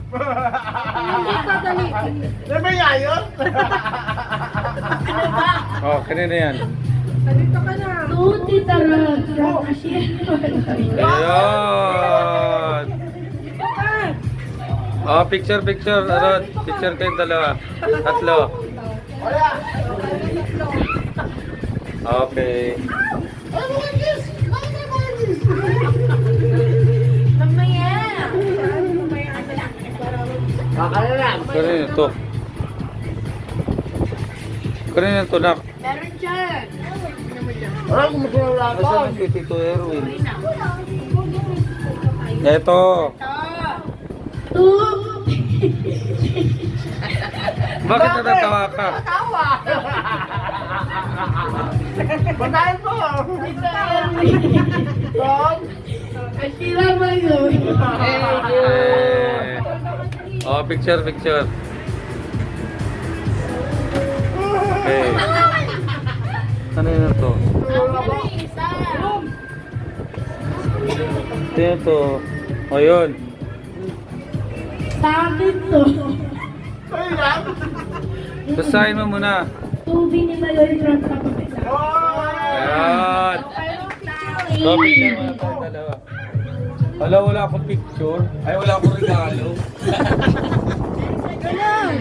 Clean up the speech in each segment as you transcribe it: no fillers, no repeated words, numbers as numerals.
Dadali. Ano ba yun? Ano ba? Oh, kanina yan. Dito ka na. Tuti tarot. Ayun. Oh, picture, Rod. Picture kayong dalawa. Tatlo. Wala. Okay. Mamaya. Kakala lang. Kanina ito. Kanina ito, nak. Meron dyan. Wala kung magkakala ko. Nasaan ang Tito Erwin? Ito. Bakit natatawa ka? Tawa. Bantayan ko. Tom. Ay, sila ba yun? Eh. Oh, picture. Okay. Ano yun to? Ito. O yun. Sa akin to. Ay lang. Basahin mo muna. Tubi ni Maloy from Kapapisa. Ayan. So, picture mo na tayo dalawa. Wala akong picture. Ay, wala akong regalo. Ganun.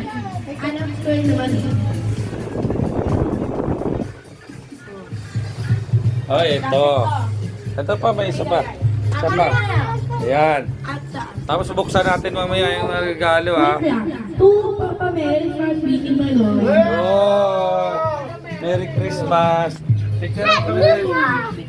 Anak ko yun naman. Ay, ito. Ito pa, may isa pa. Isa pa. Ayan. At saan? Tapos buksan natin mamaya yung regalo, ha. To Papa Mary from Vicky Maloy. Oh, Merry Christmas. Picture mo kami.